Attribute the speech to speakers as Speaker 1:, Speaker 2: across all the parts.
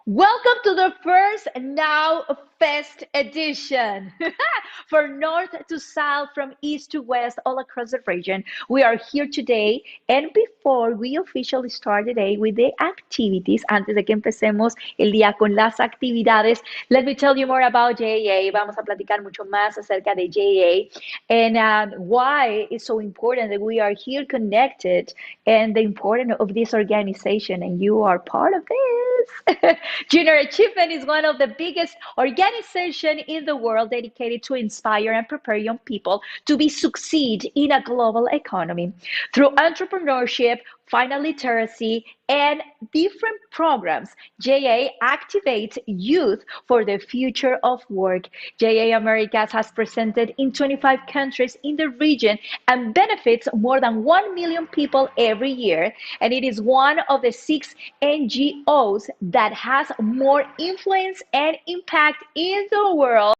Speaker 1: Welcome to the first NAU Fest edition. From north to south, from east to west, all across the region, we are here today. And before we officially start the day with the activities, antes de que empecemos el día con las actividades, let me tell you more about JA. Vamos a platicar mucho más acerca de JA and why it's so important that we are here connected and the importance of this organization, and you are part of this. Junior Achievement is one of the biggest organizations in the world dedicated to inspire and prepare young people to be succeed in a global economy through entrepreneurship, final literacy, and different programs. JA activates youth for the future of work. JA Americas has presented in 25 countries in the region and benefits more than 1 million people every year. And it is one of the 6 NGOs that has more influence and impact in the world.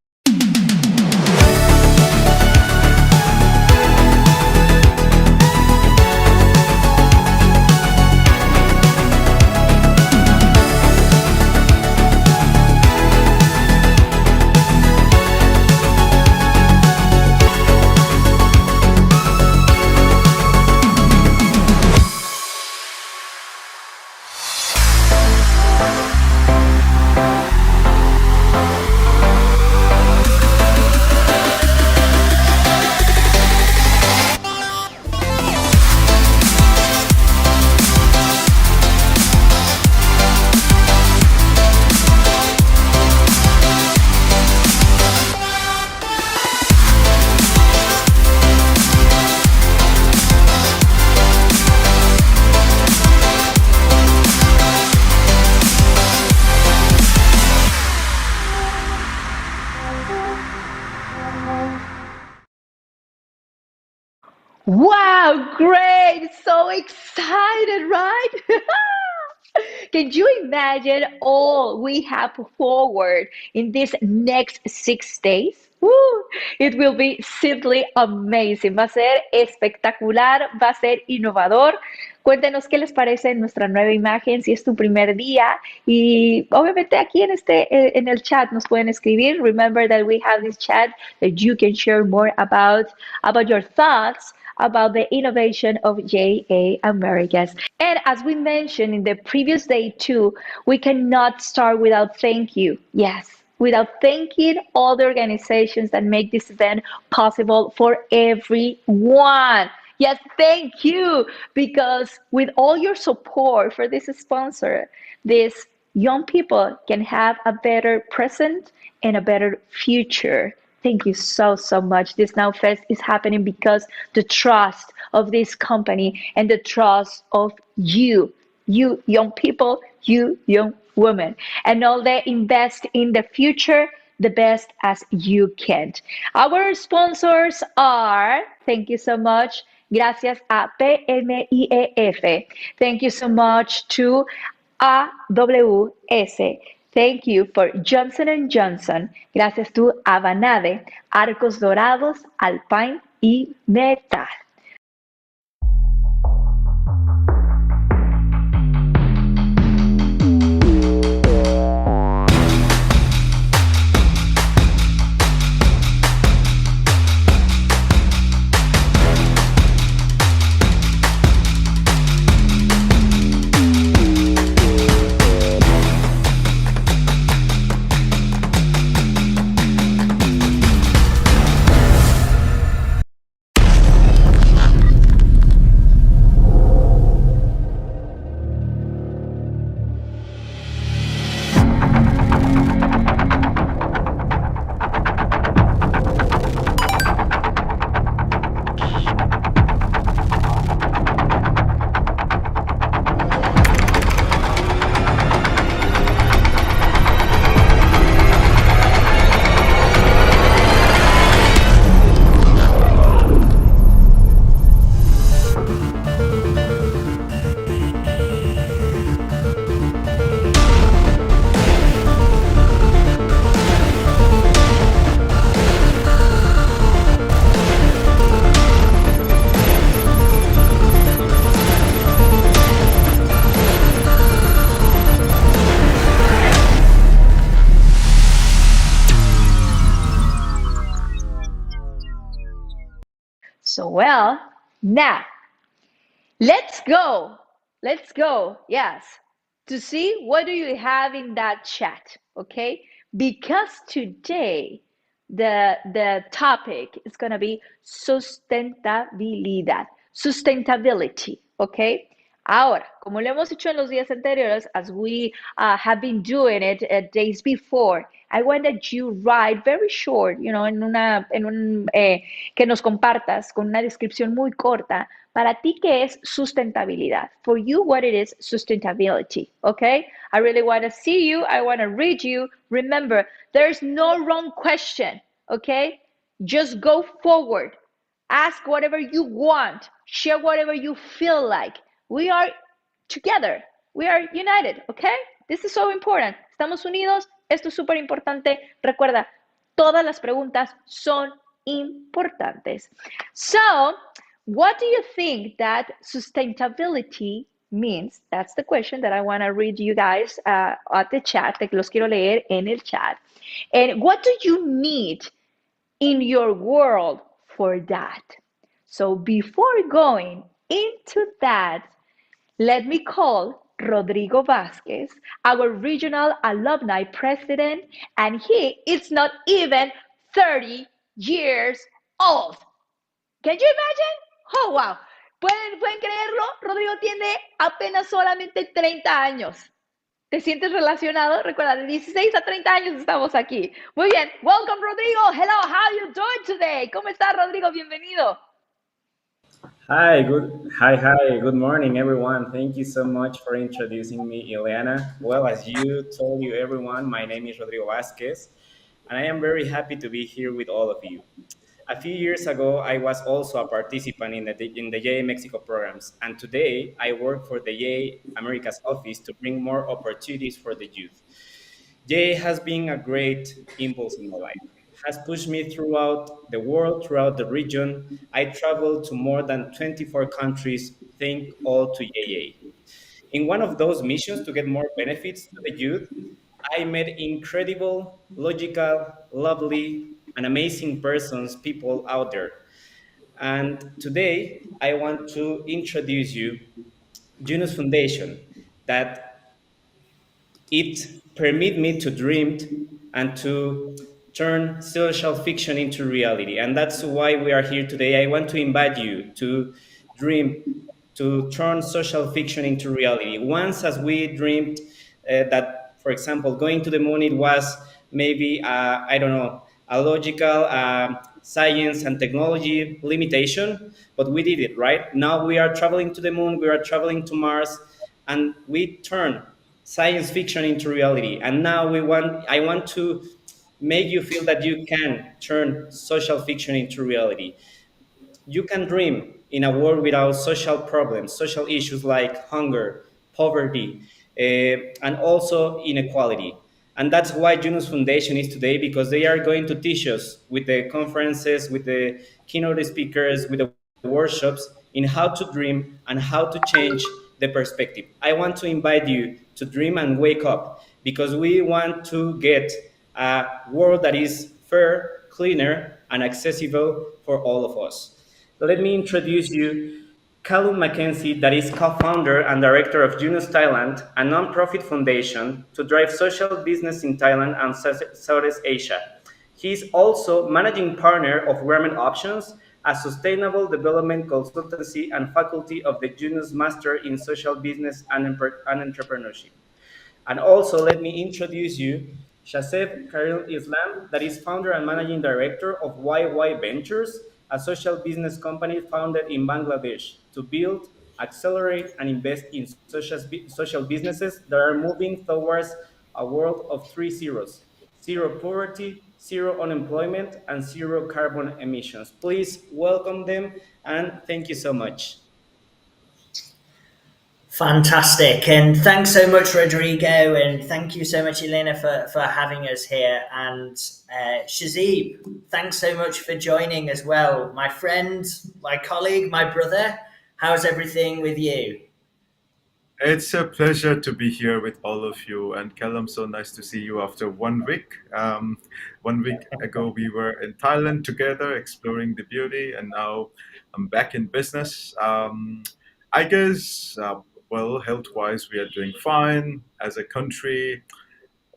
Speaker 1: Wow, great! So excited, right? Can you imagine all we have forward in these next 6 days? Woo! It will be simply amazing. Va a ser espectacular, va a ser innovador. Cuéntenos qué les parece nuestra nueva imagen, si es tu primer día y obviamente aquí en el chat nos pueden escribir. Remember that we have this chat that you can share more about your thoughts about the innovation of JA Americas. And as we mentioned in the previous day too, we cannot start without thank you. Yes, without thanking all the organizations that make this event possible for everyone. Yes, thank you, because with all your support for this sponsor, these young people can have a better present and a better future. Thank you so much. This Now Fest is happening because the trust of this company and the trust of you young people, you young women, and all they invest in the future the best as you can. Our sponsors are, thank you so much, gracias a PMIEF. Thank you so much to AWS. Thank you for Johnson & Johnson. Gracias to Avanade, Arcos Dorados, Alpine y Metal. So, well, now let's go. Let's go. Yes. To see what do you have in that chat, okay? Because today the topic is going to be sustentabilidad, sustainability, okay? Ahora, como lo hemos hecho en los días anteriores, as we have been doing it days before, I want that you write very short, que nos compartas con una descripción muy corta para ti qué es sustentabilidad. For you, what it is sustainability, okay? I really want to see you. I want to read you. Remember, there's no wrong question, okay? Just go forward. Ask whatever you want. Share whatever you feel like. We are together. We are united, okay? This is so important. Estamos unidos. Esto es súper importante. Recuerda, todas las preguntas son importantes. So, what do you think that sustainability means? That's the question that I want to read you guys at the chat. Los quiero leer en el chat. And what do you need in your world for that? So before going into that, let me call Rodrigo Vasquez, our regional alumni president, and he is not even 30 years old. Can you imagine? Oh, wow. ¿Pueden creerlo? Rodrigo tiene apenas solamente 30 años. ¿Te sientes relacionado? Recuerda, de 16 a 30 años estamos aquí. Muy bien. Welcome, Rodrigo. Hello, how are you doing today? ¿Cómo estás, Rodrigo? Bienvenido.
Speaker 2: Hi, good morning, everyone. Thank you so much for introducing me, Ileana. Well, as you told you, everyone, my name is Rodrigo Vasquez, and I am very happy to be here with all of you. A few years ago, I was also a participant in the JA Mexico programs, and today I work for the JA Americas office to bring more opportunities for the youth. JA has been a great impulse in my life, has pushed me throughout the world, throughout the region. I traveled to more than 24 countries, thank all to JA. In one of those missions to get more benefits to the youth, I met incredible, logical, lovely, and amazing persons, people out there. And today, I want to introduce you Julios Foundation, that it permit me to dream and to turn social fiction into reality. And that's why we are here today. I want to invite you to dream, to turn social fiction into reality. Once, as we dreamed that, for example, going to the moon, it was maybe, I don't know, a logical science and technology limitation, but we did it, right? Now we are traveling to the moon, we are traveling to Mars, and we turn science fiction into reality. And now I want to make you feel that you can turn social fiction into reality. You can dream in a world without social problems, social issues like hunger, poverty, and also inequality. And that's why Junos Foundation is today, because they are going to teach us with the conferences, with the keynote speakers, with the workshops in how to dream and how to change the perspective. I want to invite you to dream and wake up, because we want to get a world that is fair, cleaner, and accessible for all of us. Let me introduce you Callum Mackenzie, that is co-founder and director of Junos Thailand, a non-profit foundation to drive social business in Thailand and Southeast Asia. He is also managing partner of Women Options, a sustainable development consultancy and faculty of the Junos Master in Social Business and Entrepreneurship. And also, let me introduce you Shasef Karil Islam, that is founder and managing director of YY Ventures, a social business company founded in Bangladesh to build, accelerate, and invest in social businesses that are moving towards a world of three zeros: zero poverty, zero unemployment, and zero carbon emissions. Please welcome them, and thank you so much.
Speaker 3: Fantastic. And thanks so much, Rodrigo. And thank you so much, Elena, for having us here. And Shazib, thanks so much for joining as well. My friend, my colleague, my brother, how's everything with you?
Speaker 4: It's a pleasure to be here with all of you. And Callum, so nice to see you after 1 week. 1 week ago, we were in Thailand together exploring the beauty, and now I'm back in business. I guess, well, health wise, we are doing fine. As a country,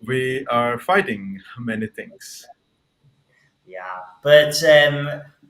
Speaker 4: we are fighting many things.
Speaker 3: Yeah, but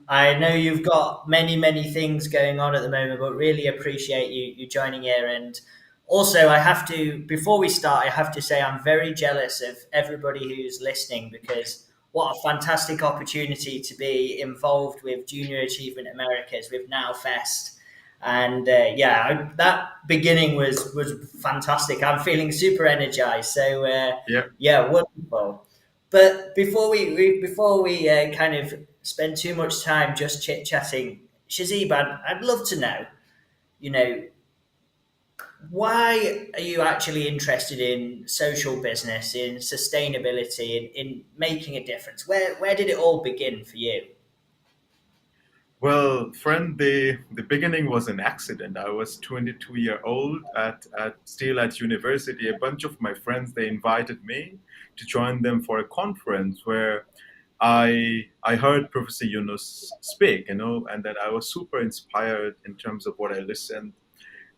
Speaker 3: I know you've got many things going on at the moment, but really appreciate you joining here. And also, I have to before we start, I have to say I'm very jealous of everybody who's listening because what a fantastic opportunity to be involved with Junior Achievement Americas with NAU Fest. And that beginning was fantastic. I'm feeling super energized. So
Speaker 4: Yeah.
Speaker 3: yeah, wonderful. But before we kind of spend too much time just chit chatting, Shazib, I'd love to know, you know, why are you actually interested in social business, in sustainability, in making a difference? Where did it all begin for you?
Speaker 4: Well, friend, the beginning was an accident. I was 22-year-old at still at university. A bunch of my friends they invited me to join them for a conference where I heard Professor Yunus speak, and that I was super inspired in terms of what I listened.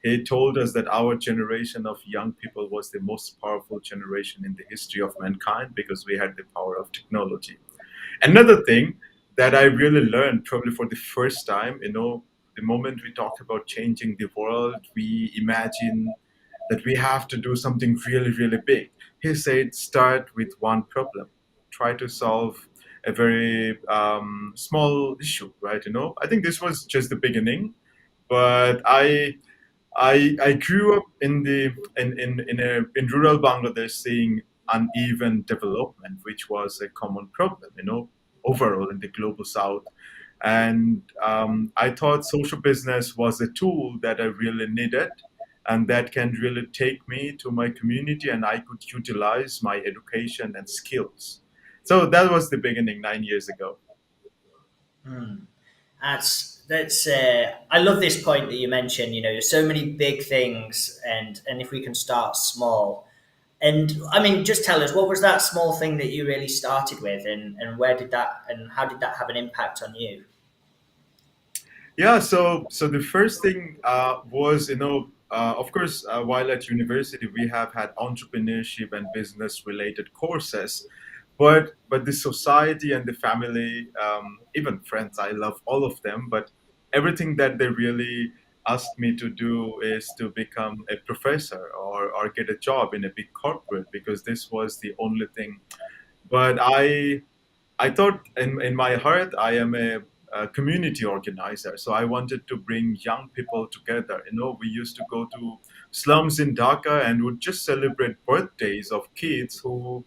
Speaker 4: He told us that our generation of young people was the most powerful generation in the history of mankind because we had the power of technology. Another thing that I really learned probably for the first time, the moment we talk about changing the world, we imagine that we have to do something really, really big. He said, start with one problem, try to solve a very small issue, right? I think this was just the beginning, but I grew up in rural Bangladesh seeing uneven development, which was a common problem, overall in the global south. And I thought social business was a tool that I really needed and that can really take me to my community and I could utilize my education and skills. So that was the beginning 9 years ago.
Speaker 3: Hmm. That's I love this point that you mentioned. There's so many big things, and if we can start small, and I mean, just tell us what was that small thing that you really started with, and where did that and how did that have an impact on you?
Speaker 4: Yeah, so the first thing was, of course, while at university we have had entrepreneurship and business related courses, but the society and the family, even friends, I love all of them, but everything that they really asked me to do is to become a professor or get a job in a big corporate because this was the only thing. But I thought in my heart, I am a community organizer. So I wanted to bring young people together. We used to go to slums in Dhaka and would just celebrate birthdays of kids who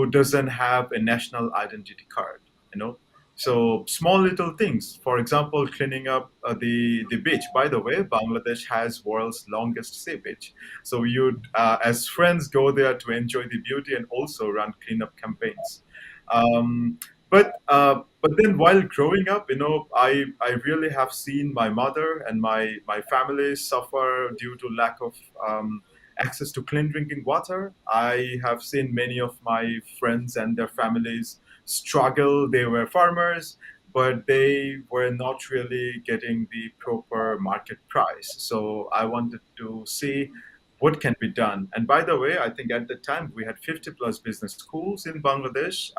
Speaker 4: doesn't have a national identity card, you know. So small little things. For example, cleaning up the beach. By the way, Bangladesh has world's longest sea beach. So you'd, as friends, go there to enjoy the beauty and also run cleanup campaigns. Um, but then while growing up, I really have seen my mother and my family suffer due to lack of access to clean drinking water. I have seen many of my friends and their families struggle. They were farmers, but they were not really getting the proper market price. So I wanted to see what can be done. And by the way, I think at the time we had 50 plus business schools in Bangladesh,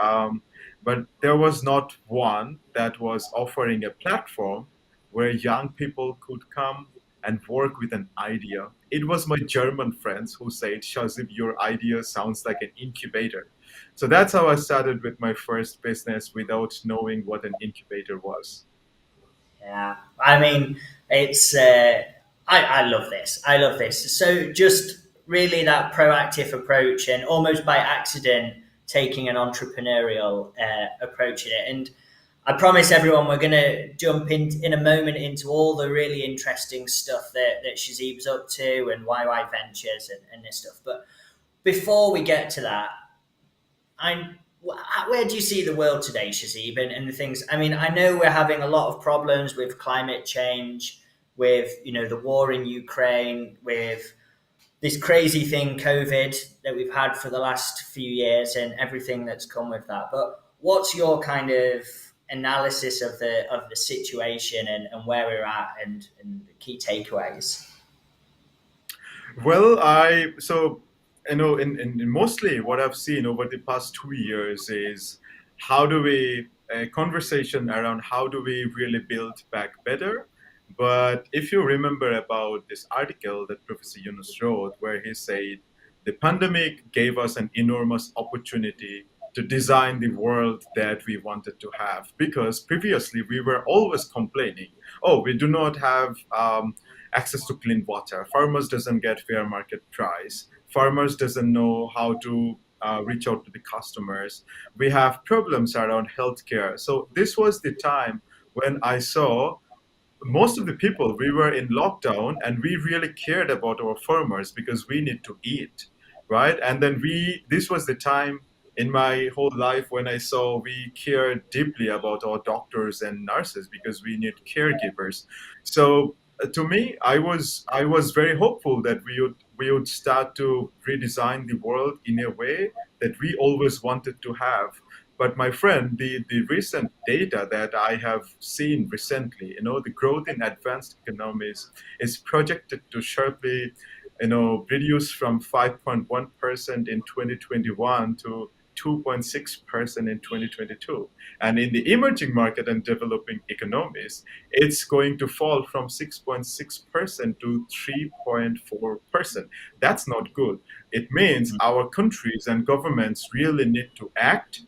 Speaker 4: but there was not one that was offering a platform where young people could come and work with an idea. It was my German friends who said, Shazib, your idea sounds like an incubator. So that's how I started with my first business without knowing what an incubator was.
Speaker 3: Yeah, I mean, it's I love this. I love this. So just really that proactive approach, and almost by accident taking an entrepreneurial approach in it. And I promise everyone we're going to jump in a moment into all the really interesting stuff that Shazib's up to and YY Ventures and this stuff. But before we get to that, I'm where do you see the world today, Shazib, and the things? I mean, I know we're having a lot of problems with climate change, with the war in Ukraine, with this crazy thing, COVID, that we've had for the last few years and everything that's come with that. But what's your kind of analysis of the situation and where we're at and the key takeaways?
Speaker 4: Well, I so in mostly what I've seen over the past 2 years is how do we a conversation around how do we really build back better. But if you remember about this article that Professor Yunus wrote, where he said the pandemic gave us an enormous opportunity to design the world that we wanted to have, because previously we were always complaining, oh, we do not have access to clean water. Farmers doesn't get fair market price. Farmers doesn't know how to reach out to the customers. We have problems around healthcare. So this was the time when I saw most of the people, we were in lockdown and we really cared about our farmers because we need to eat, right? And then this was the time in my whole life when I saw we care deeply about our doctors and nurses because we need caregivers. So to me, I was very hopeful that we would start to redesign the world in a way that we always wanted to have. But my friend, the recent data that I have seen recently, the growth in advanced economies is projected to sharply, reduce from 5.1% in 2021 to 2.6% in 2022. And in the emerging market and developing economies, it's going to fall from 6.6% to 3.4%. That's not good. It means our countries and governments really need to act,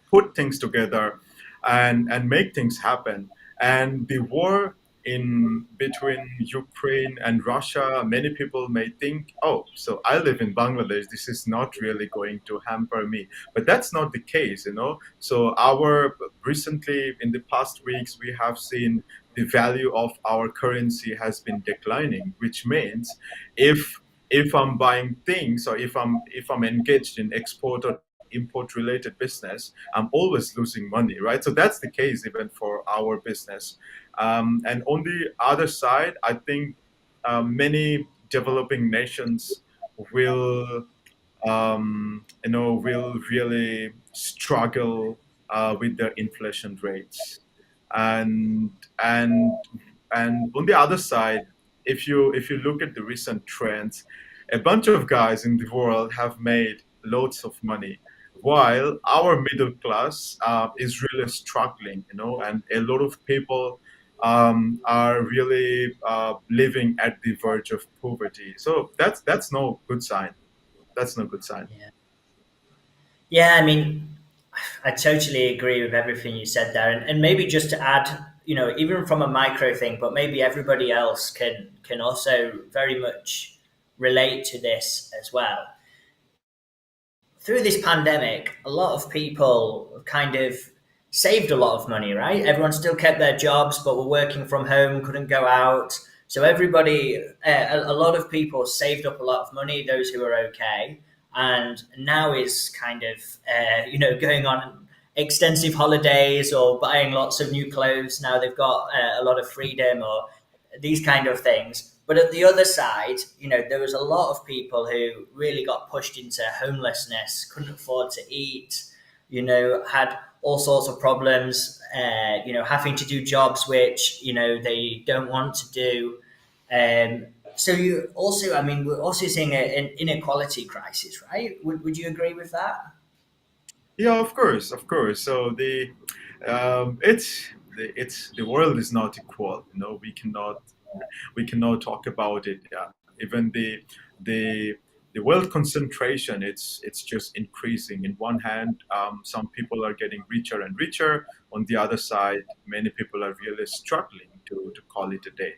Speaker 4: put things together, and make things happen. And the war in between Ukraine and Russia, many people may think, oh, so I live in Bangladesh, this is not really going to hamper me. But that's not the case. So our recently in the past weeks we have seen the value of our currency has been declining, which means if I'm buying things, or if I'm engaged in export or import related business, I'm always losing money, right? So that's the case even for our business. And on the other side, I think many developing nations will will really struggle with their inflation rates. And and and on the other side, if you look at the recent trends, a bunch of guys in the world have made loads of money, while our middle class is really struggling, and a lot of people are really living at the verge of poverty. So that's no good sign. That's no good sign.
Speaker 3: Yeah. Yeah, I mean, I totally agree with everything you said there, and maybe just to add, even from a micro thing, but maybe everybody else can also very much relate to this as well. Through this pandemic, a lot of people kind of saved a lot of money, right? Everyone still kept their jobs, but were working from home, couldn't go out. So everybody, a lot of people saved up a lot of money, those who are okay. And now is kind of, going on extensive holidays or buying lots of new clothes. Now they've got a lot of freedom or these kind of things. But at the other side, there was a lot of people who really got pushed into homelessness, couldn't afford to eat, had all sorts of problems, having to do jobs which, they don't want to do. So we're also seeing an inequality crisis, right? Would you agree with that?
Speaker 4: Yeah, of course, of course. So the world is not equal. We cannot talk about it. Even the the wealth concentration, it's just increasing. In one hand, some people are getting richer and richer. On the other side, many people are really struggling to call it a day.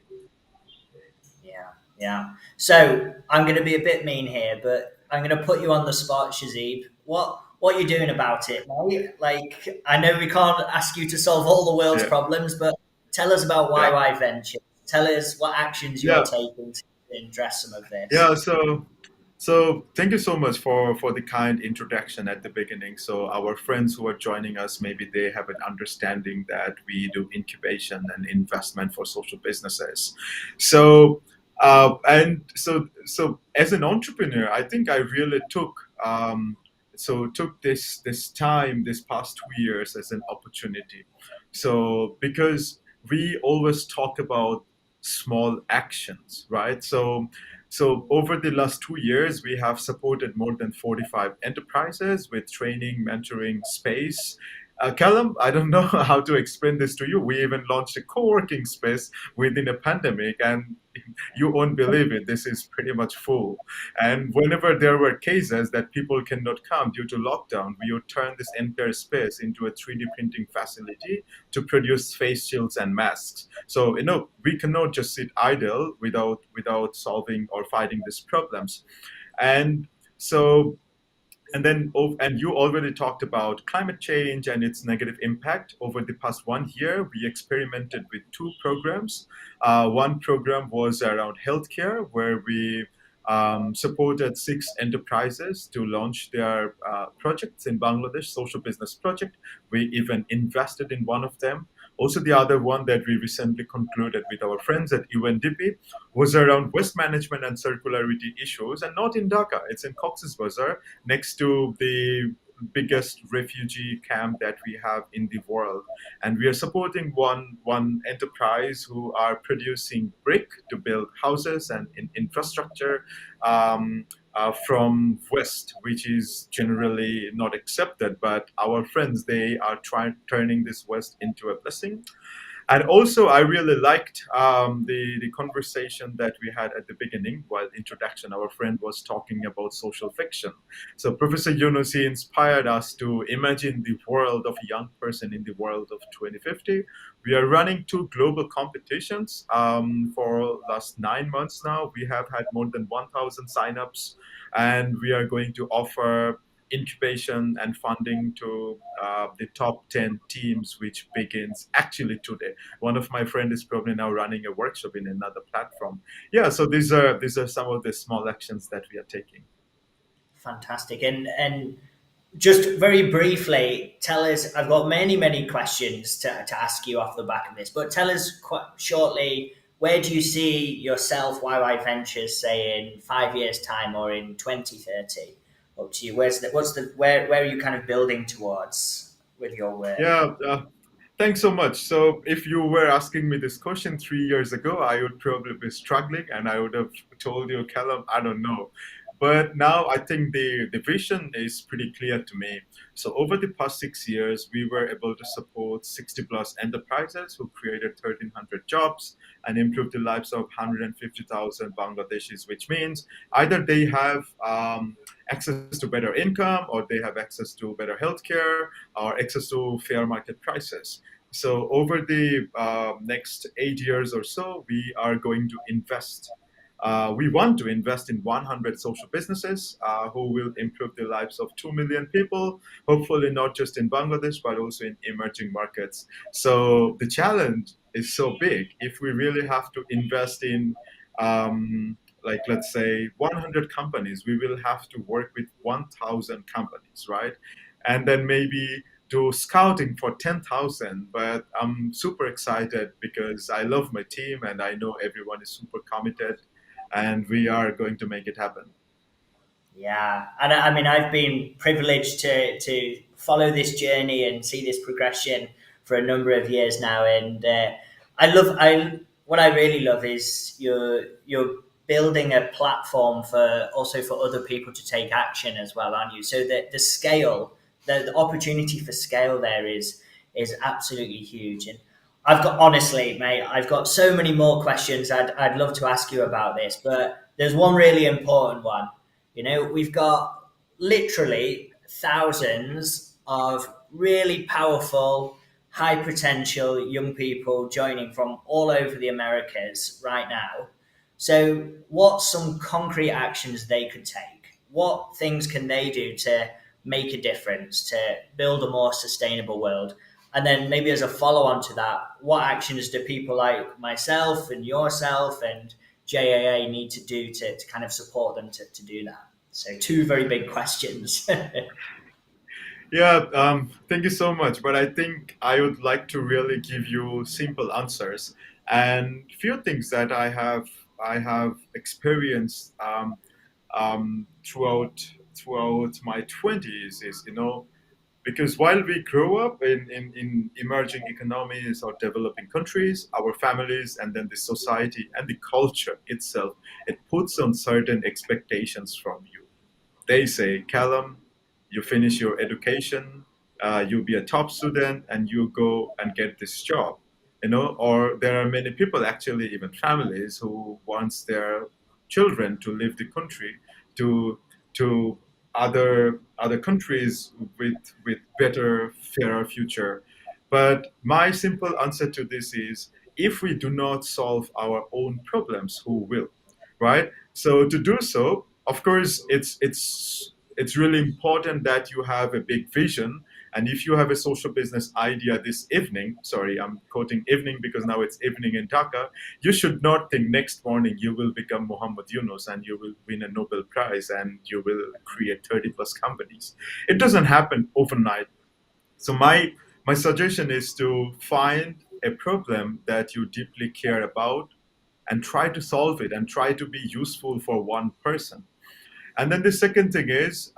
Speaker 3: Yeah, yeah. So I'm going to be a bit mean here, but I'm going to put you on the spot, Shazib. What are you doing about it, mate? Like, I know we can't ask you to solve all the world's
Speaker 4: Yeah,
Speaker 3: problems, but tell us about
Speaker 4: yeah,
Speaker 3: YY Venture. Tell us what actions you're
Speaker 4: yeah,
Speaker 3: taking to address some of
Speaker 4: yeah.
Speaker 3: this.
Speaker 4: So thank you so much for the kind introduction at the beginning. So our friends who are joining us, maybe they have an understanding that we do incubation and investment for social businesses. So And so as an entrepreneur, I think I really took this time, this past 2 years, as an opportunity. So because we always talk about small actions, right? So over the last 2 years, we have supported more than 45 enterprises with training, mentoring, space. Callum, I don't know how to explain this to you. We even launched a co-working space within a pandemic, and you won't believe it, this is pretty much full. And whenever there were cases that people cannot come due to lockdown, we would turn this entire space into a 3D printing facility to produce face shields and masks. So we cannot just sit idle without solving or fighting these problems. And so and you already talked about climate change and its negative impact. Over the past 1 year, we experimented with two programs. One program was around healthcare, where we supported 6 enterprises to launch their projects in Bangladesh, social business project. We even invested in one of them. Also, the other one that we recently concluded with our friends at UNDP was around waste management and circularity issues, and not in Dhaka. It's in Cox's Bazar, next to the biggest refugee camp that we have in the world. And we are supporting one enterprise who are producing brick to build houses and infrastructure, from waste, which is generally not accepted. But our friends, they are trying turning this waste into a blessing. And also, I really liked the conversation that we had at the beginning while introduction. Our friend was talking about social fiction. So Professor Yunus, he inspired us to imagine the world of a young person in the world of 2050. We are running two global competitions for last 9 months now. We have had more than 1,000 signups, and we are going to offer incubation and funding to the top 10 teams, which begins actually today. One of my friends is probably now running a workshop in another platform. Yeah, so these are some of the small actions that we are taking.
Speaker 3: Fantastic. And just very briefly, tell us. I've got many questions to ask you off the back of this, but tell us quite shortly, where do you see yourself, YY Ventures, say in 5 years' time or in 2030? Up to you. Where are you kind of building towards with your work?
Speaker 4: Yeah, thanks so much. So, if you were asking me this question 3 years ago, I would probably be struggling, and I would have told you, Callum, I don't know. But now I think the vision is pretty clear to me. So, over the past 6 years, we were able to support 60 plus enterprises who created 1,300 jobs and improved the lives of 150,000 Bangladeshis, which means either they have access to better income, or they have access to better healthcare, or access to fair market prices. So over the next 8 years or so, we are going to invest. We want to invest in 100 social businesses who will improve the lives of 2 million people, hopefully not just in Bangladesh, but also in emerging markets. So the challenge is so big. If we really have to invest in like, let's say, 100 companies, we will have to work with 1,000 companies, right? And then maybe do scouting for 10,000. But I'm super excited because I love my team and I know everyone is super committed, and we are going to make it happen.
Speaker 3: Yeah, and I mean, I've been privileged to follow this journey and see this progression for a number of years now, and I what I really love is you're building a platform for also for other people to take action as well, aren't you? So that the scale, the opportunity for scale there is absolutely huge, and I've got honestly, mate, I've got so many more questions I'd love to ask you about this, but there's one really important one. We've got literally thousands of really powerful, high potential young people joining from all over the Americas right now. So, what's some concrete actions they could take? What things can they do to make a difference, to build a more sustainable world? And then, maybe as a follow on to that, what actions do people like myself and yourself and JAA need to do to kind of support them to do that? So, two very big questions.
Speaker 4: Yeah, thank you so much. But I think I would like to really give you simple answers, and few things that I have I have experienced throughout my 20s is, because while we grow up in emerging economies or developing countries, our families and then the society and the culture itself, it puts on certain expectations from you. They say, Callum, you finish your education, you be a top student, and you go and get this job. Or there are many people, actually, even families, who wants their children to leave the country to to other countries with better, fairer future. But my simple answer to this is, if we do not solve our own problems, who will? Right? So to do so, of course, it's really important that you have a big vision. And if you have a social business idea this evening, sorry, I'm quoting evening because now it's evening in Dhaka, you should not think next morning you will become Muhammad Yunus and you will win a Nobel Prize and you will create 30 plus companies. It doesn't happen overnight. So my suggestion is to find a problem that you deeply care about and try to solve it and try to be useful for one person. And then the second thing is,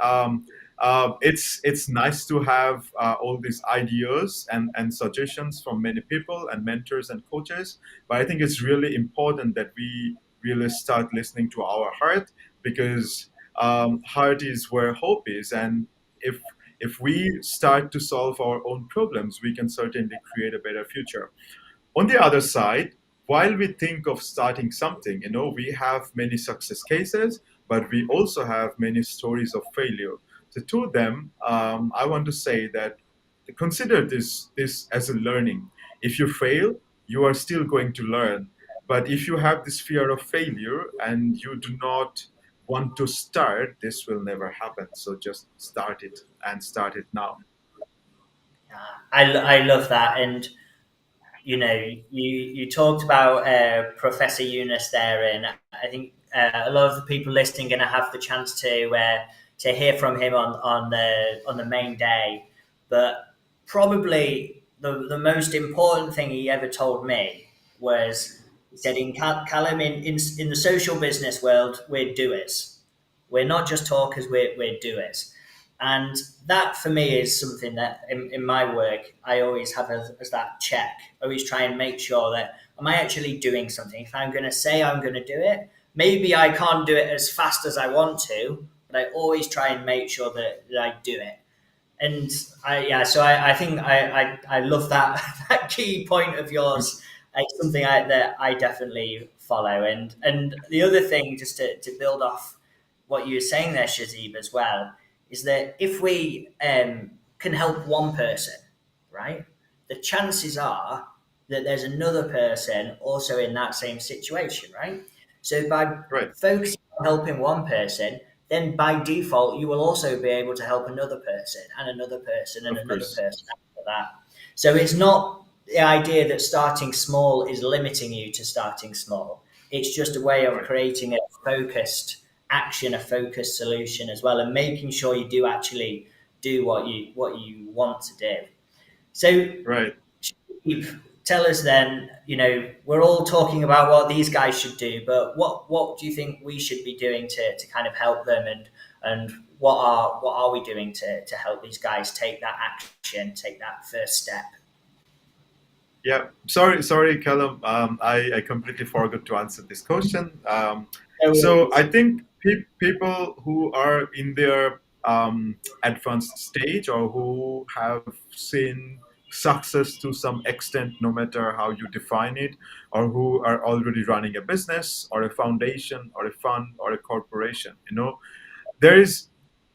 Speaker 4: it's nice to have all these ideas and suggestions from many people and mentors and coaches, but I think it's really important that we really start listening to our heart, because heart is where hope is. And if if we start to solve our own problems, we can certainly create a better future. On the other side, while we think of starting something, we have many success cases, but we also have many stories of failure. So to them, I want to say that consider this as a learning. If you fail, you are still going to learn. But if you have this fear of failure and you do not want to start, this will never happen. So just start it, and start it now.
Speaker 3: I love that. And you talked about Professor Yunus there, and I think a lot of the people listening are going to have the chance to hear from him on the main day. But probably the most important thing he ever told me was, he said, Callum, in the social business world, we're doers. We're not just talkers, we're doers. And that for me is something that in my work, I always have as that check. I always try and make sure that, am I actually doing something? If I'm going to say I'm going to do it, maybe I can't do it as fast as I want to, but I always try and make sure that I do it. And I think I love that that key point of yours. It's something that I definitely follow. And the other thing, just to build off what you were saying there, Shazib, as well, is that if we can help one person, right, the chances are that there's another person also in that same situation, right? So by
Speaker 4: Right.
Speaker 3: focusing on helping one person, then by default, you will also be able to help another person and another person and
Speaker 4: Of
Speaker 3: another
Speaker 4: course.
Speaker 3: person after that. So it's not the idea that starting small is limiting you to starting small. It's just a way of
Speaker 4: Right.
Speaker 3: creating a focused action, a focused solution as well, and making sure you do actually do what you want to do. So
Speaker 4: Right.
Speaker 3: Steve, tell us then, we're all talking about what these guys should do, but what do you think we should be doing to kind of help them, and what are we doing to help these guys take that action, take that first step?
Speaker 4: Yeah, sorry, Callum. I completely forgot to answer this question.
Speaker 3: No
Speaker 4: So I
Speaker 3: worries.
Speaker 4: think people who are in their advanced stage, or who have seen success to some extent, no matter how you define it, or who are already running a business or a foundation or a fund or a corporation, there is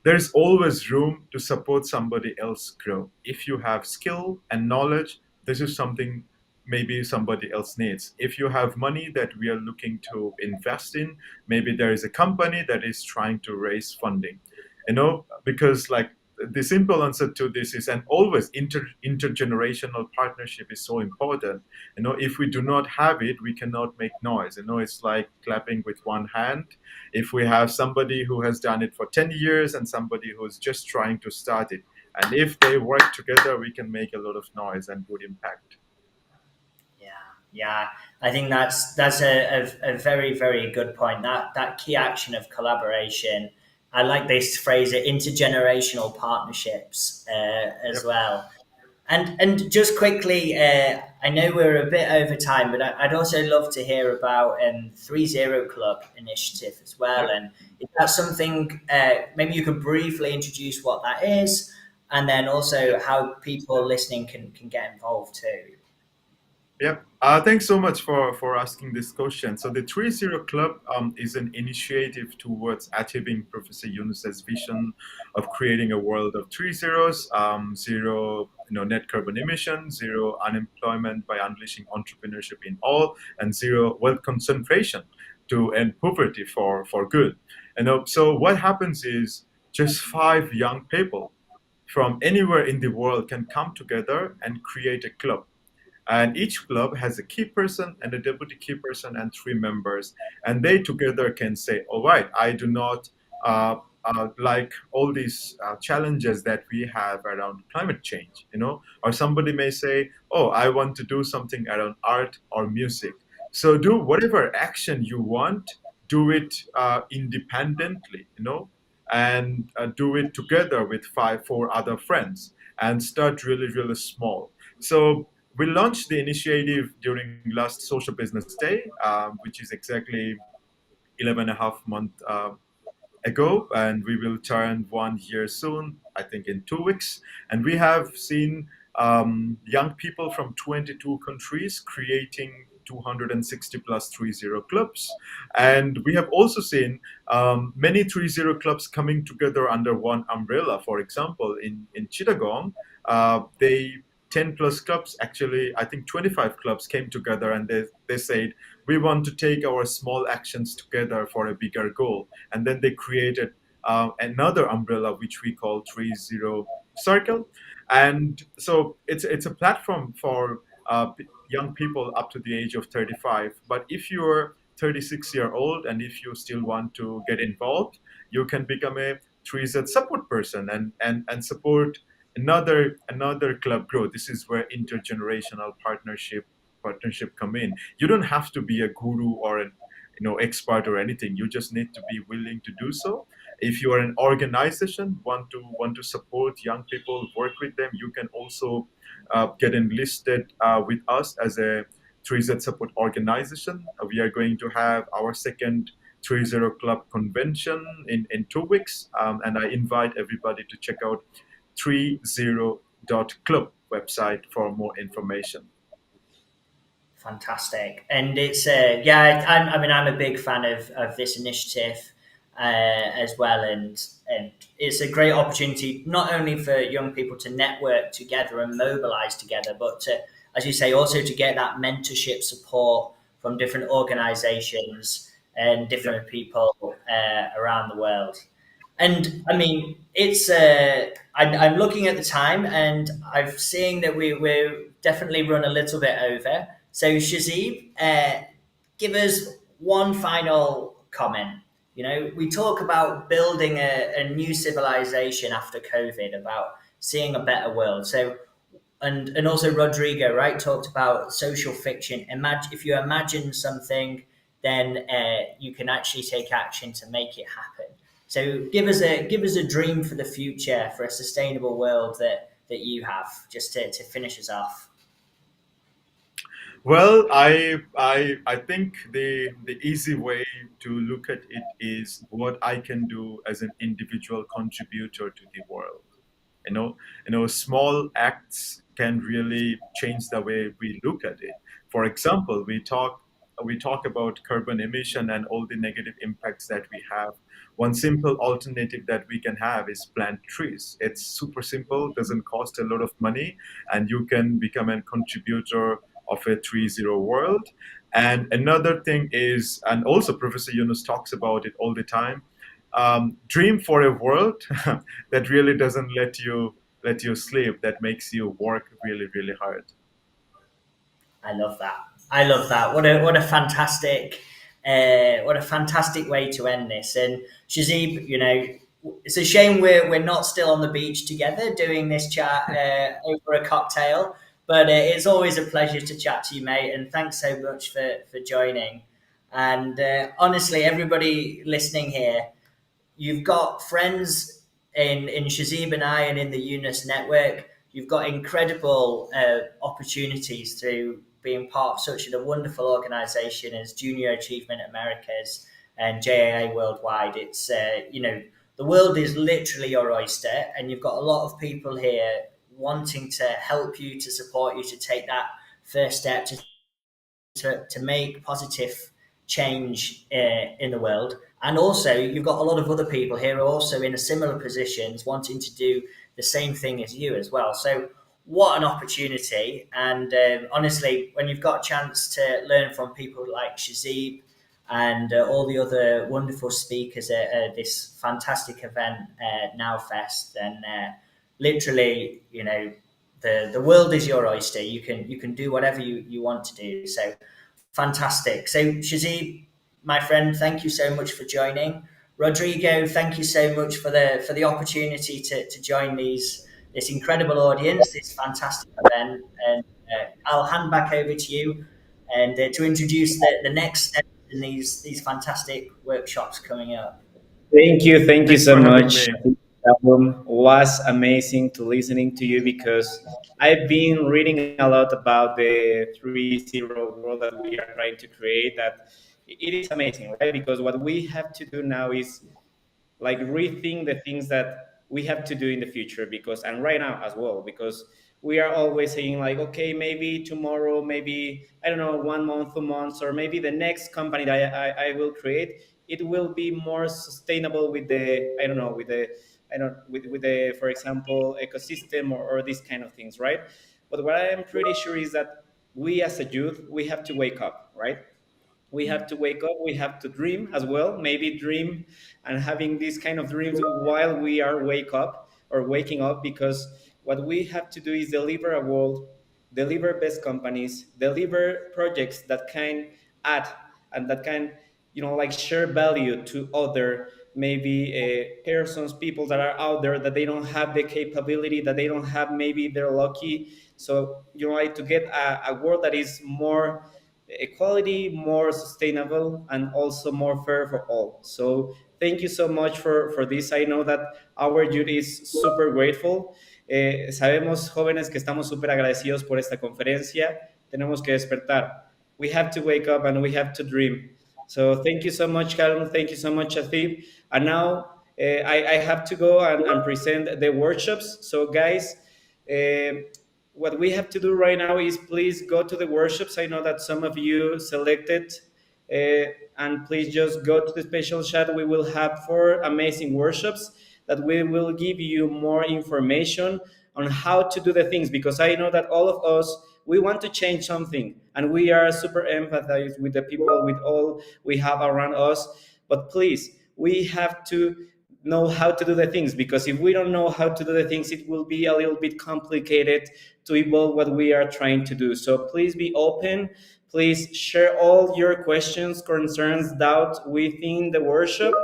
Speaker 4: there's always room to support somebody else grow. If you have skill and knowledge, this is something maybe somebody else needs. If you have money that we are looking to invest in, maybe there is a company that is trying to raise funding, because like the simple answer to this is, and always intergenerational partnership is so important. If we do not have it, we cannot make noise. It's like clapping with one hand. If we have somebody who has done it for 10 years and somebody who's just trying to start it, and if they work together, we can make a lot of noise and good impact.
Speaker 3: Yeah. Yeah, I think that's a very, very good point. That key action of collaboration. I like this phrase, intergenerational partnerships as
Speaker 4: Yep.
Speaker 3: well. And just quickly, I know we're a bit over time, but I'd also love to hear about 30 Club initiative as well.
Speaker 4: Yep.
Speaker 3: And is that something, maybe you could briefly introduce what that is, and then also how people listening can get involved too.
Speaker 4: Yep. Thanks so much for asking this question. So the 30 Club is an initiative towards achieving Professor Yunus's vision of creating a world of three zeros, zero net carbon emission, zero unemployment by unleashing entrepreneurship in all, and zero wealth concentration to end poverty for good. And so what happens is just five young people from anywhere in the world can come together and create a club, and each club has a key person and a deputy key person and three members, and they together can say, all right, I do not like all these challenges that we have around climate change, or somebody may say, oh, I want to do something around art or music. So do whatever action you want, do it independently, and do it together with four other friends, and start really, really small. So we launched the initiative during last Social Business Day, which is exactly 11 and a half months ago, and we will turn 1 year soon, I think in 2 weeks. And we have seen young people from 22 countries creating 260 plus 30 clubs. And we have also seen many 30 clubs coming together under one umbrella. For example, in Chittagong, they 10 plus clubs, actually, I think 25 clubs came together, and they said, we want to take our small actions together for a bigger goal. And then they created another umbrella, which we call 30 Circle. And so it's a platform for young people up to the age of 35. But if you're 36-year-old and if you still want to get involved, you can become a 3Z support person and support another club growth. This is where intergenerational partnership come in. You don't have to be a guru or an expert or anything. You just need to be willing to do so. If you are an organization, want to support young people, work with them, you can also get enlisted with us as a 3Z support organization. We are going to have our second 30 Club convention in 2 weeks, and I invite everybody to check out 30.club website for more information.
Speaker 3: Fantastic, and it's yeah. I mean, I'm a big fan of this initiative as well, and it's a great opportunity not only for young people to network together and mobilize together, but to, as you say, also to get that mentorship support from different organizations and different people around the world. And I mean, it's I'm looking at the time, and I'm seeing that we're definitely run a little bit over. So Shazib, give us one final comment. We talk about building a new civilization after COVID, about seeing a better world. So, and also Rodrigo, right, talked about social fiction. Imagine if you imagine something, then you can actually take action to make it happen. So give us a dream for the future, for a sustainable world that you have, just to finish us off.
Speaker 4: Well, I think the easy way to look at it is what I can do as an individual contributor to the world. Small acts can really change the way we look at it. For example, we talk about carbon emission and all the negative impacts that we have. One simple alternative that we can have is plant trees. It's super simple, doesn't cost a lot of money, and you can become a contributor of a 3-0 world. And another thing is, and also Professor Yunus talks about it all the time, dream for a world that really doesn't let you sleep, that makes you work really, really hard.
Speaker 3: I love that. I love that. What a fantastic way to end this. And Shazib, it's a shame we're not still on the beach together doing this chat over a cocktail. But it's always a pleasure to chat to you, mate, and thanks so much for joining. And honestly, everybody listening here, you've got friends in Shazib and I and in the Eunice network. You've got incredible opportunities through being part of such a wonderful organisation as Junior Achievement Americas and JAA Worldwide. It's the world is literally your oyster, and you've got a lot of people here wanting to help you, to support you, to take that first step to make positive change in the world. And also, you've got a lot of other people here who are also in a similar positions, wanting to do the same thing as you as well. So, what an opportunity! And honestly, when you've got a chance to learn from people like Shazib and all the other wonderful speakers at this fantastic event, NAU Fest, then literally, the world is your oyster. You can do whatever you want to do. So fantastic. So Shazib, my friend, thank you so much for joining. Rodrigo, thank you so much for the opportunity to join this incredible audience, this fantastic event. And I'll hand back over to you and to introduce the next steps in these fantastic workshops coming up.
Speaker 2: Thank you
Speaker 4: Thanks
Speaker 2: so
Speaker 4: for having
Speaker 2: much.
Speaker 4: me.
Speaker 2: That room was amazing to listening to you because I've been reading a lot about the 3.0 world that we are trying to create. That it is amazing, right? Because what we have to do now is like rethink the things that we have to do in the future, because and right now as well, because we are always saying like, okay, maybe tomorrow, maybe I don't know, 1 month, 2 months, or maybe the next company that I will create, it will be more sustainable with the I don't know, with the I don't with the, for example, ecosystem, or these kind of things, right? But what I am pretty sure is that we as a youth, we have to wake up, right? We have to wake up, we have to dream as well, maybe dream and having these kind of dreams while we are wake up or waking up, because what we have to do is deliver a world, deliver best companies, deliver projects that can add and that can, like share value to other, maybe persons, people that are out there, that they don't have the capability, that they don't have, maybe they're lucky. So like to get a world that is more equality, more sustainable, and also more fair for all. So thank you so much for this. I know that our youth is super grateful. Sabemos, jóvenes, que estamos súper agradecidos por esta conferencia. Tenemos que despertar. We have to wake up and we have to dream. So thank you so much, Carol. Thank you so much, Athib. And now I have to go and present the workshops. So guys, what we have to do right now is please go to the workshops. I know that some of you selected, and please just go to the special chat. We will have 4 amazing workshops that we will give you more information on how to do the things, because I know that all of us, we want to change something, and we are super empathized with the people, with all we have around us. But please, we have to know how to do the things, because if we don't know how to do the things, it will be a little bit complicated to evolve what we are trying to do. So please be open. Please share all your questions, concerns, doubts within the workshop.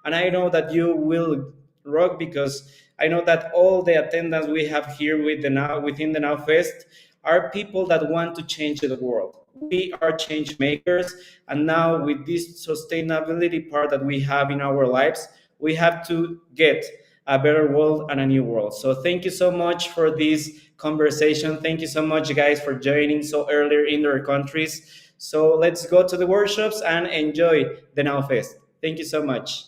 Speaker 2: And I know that you will rock, because I know that all the attendants we have here within the NAU Fest are people that want to change the world. We are change makers, and now with this sustainability part that we have in our lives, we have to get a better world and a new world. So thank you so much for this conversation. Thank you so much, guys, for joining so early in their countries. So let's go to the workshops and enjoy the NAU Fest. Thank you so much.